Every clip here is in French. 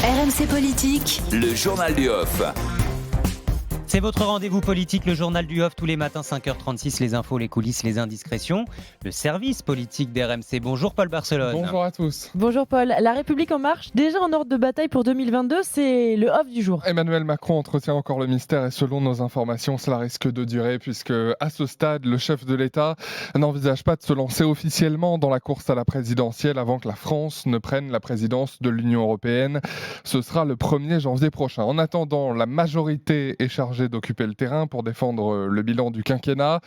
RMC Politique, Le journal du off. C'est votre rendez-vous politique, le journal du off, tous les matins 5h36, les infos, les coulisses, les indiscrétions. Le service politique d'RMC. Bonjour Paul Barcelone. Bonjour à tous. Bonjour Paul. La République en marche, déjà en ordre de bataille pour 2022, c'est le off du jour. Emmanuel Macron entretient encore le mystère et selon nos informations, cela risque de durer puisque à ce stade, le chef de l'État n'envisage pas de se lancer officiellement dans la course à la présidentielle avant que la France ne prenne la présidence de l'Union européenne. Ce sera le 1er janvier prochain. En attendant, la majorité est chargée d'occuper le terrain pour défendre le bilan du quinquennat.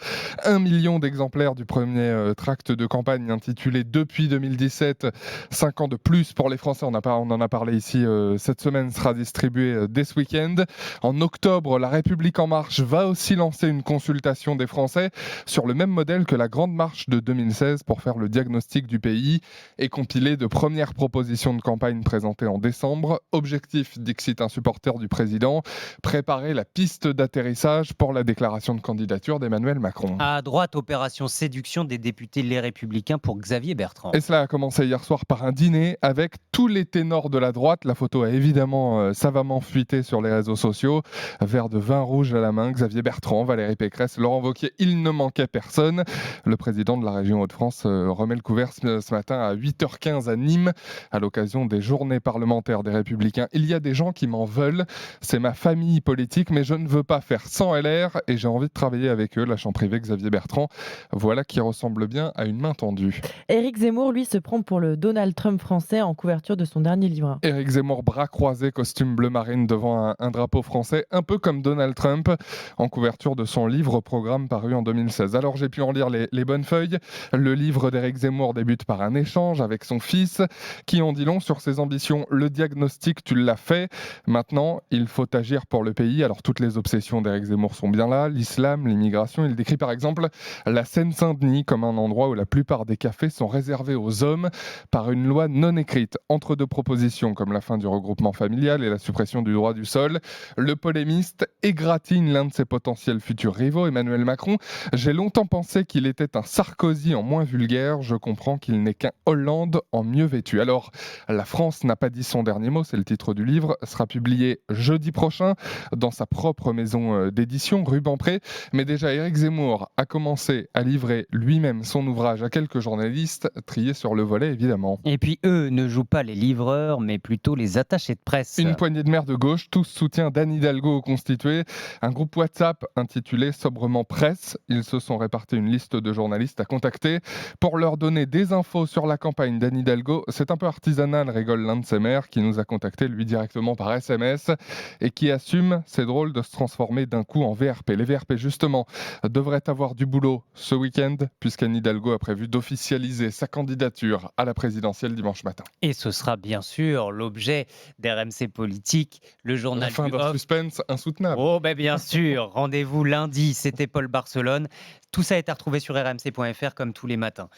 1 million d'exemplaires du premier tract de campagne intitulé Depuis 2017, 5 ans de plus pour les Français. On en a parlé ici cette semaine, sera distribué dès ce week-end. En octobre, La République en marche va aussi lancer une consultation des Français sur le même modèle que la Grande Marche de 2016 pour faire le diagnostic du pays et compiler de premières propositions de campagne présentées en décembre. Objectif, dixit un supporter du président, préparer la piste d'atterrissage pour la déclaration de candidature d'Emmanuel Macron. À droite, opération séduction des députés Les Républicains pour Xavier Bertrand. Et cela a commencé hier soir par un dîner avec tous les ténors de la droite. La photo a évidemment savamment fuité sur les réseaux sociaux. Verre de vin rouge à la main, Xavier Bertrand, Valérie Pécresse, Laurent Wauquiez, il ne manquait personne. Le président de la région Hauts-de-France remet le couvert ce matin à 8h15 à Nîmes à l'occasion des journées parlementaires des Républicains. Il y a des gens qui m'en veulent, c'est ma famille politique, mais je ne veux pas faire sans LR et j'ai envie de travailler avec eux, lâche en privé Xavier Bertrand. Voilà qui ressemble bien à une main tendue. Éric Zemmour, lui, se prend pour le Donald Trump français en couverture de son dernier livre. Éric Zemmour, bras croisés, costume bleu marine devant un drapeau français, un peu comme Donald Trump, en couverture de son livre programme paru en 2016. Alors j'ai pu en lire les bonnes feuilles. Le livre d'Éric Zemmour débute par un échange avec son fils, qui en dit long sur ses ambitions. Le diagnostic, tu l'as fait. Maintenant, il faut agir pour le pays. Alors toutes les obsessions d'Éric Zemmour sont bien là. L'islam, l'immigration. Il décrit par exemple la Seine-Saint-Denis comme un endroit où la plupart des cafés sont réservés aux hommes par une loi non écrite. Entre deux propositions comme la fin du regroupement familial et la suppression du droit du sol, le polémiste égratigne l'un de ses potentiels futurs rivaux, Emmanuel Macron. J'ai longtemps pensé qu'il était un Sarkozy en moins vulgaire. Je comprends qu'il n'est qu'un Hollande en mieux vêtu. Alors, la France n'a pas dit son dernier mot, c'est le titre du livre, sera publié jeudi prochain dans sa propre maison d'édition, Rubempré. Mais déjà, Éric Zemmour a commencé à livrer lui-même son ouvrage à quelques journalistes, triés sur le volet évidemment. Et puis eux ne jouent pas les livreurs, mais plutôt les attachés de presse. Une poignée de maires de gauche, tous soutiens d'Anne Hidalgo constitué. Un groupe WhatsApp intitulé sobrement Presse. Ils se sont répartis une liste de journalistes à contacter pour leur donner des infos sur la campagne d'Anne Hidalgo. C'est un peu artisanal, rigole l'un de ces maires qui nous a contacté lui directement par SMS et qui assume, c'est drôle, de se transformer d'un coup en VRP. Les VRP justement devraient avoir du boulot ce week-end puisqu'Anne Hidalgo a prévu d'officialiser sa candidature à la présidentielle dimanche matin. Et ce sera bien sûr l'objet d'RMC Politique, le La journal fin du d'un off. suspense insoutenable. Oh ben bien sûr, rendez-vous lundi, c'était Paul Barcelone. Tout ça est à retrouver sur rmc.fr comme tous les matins.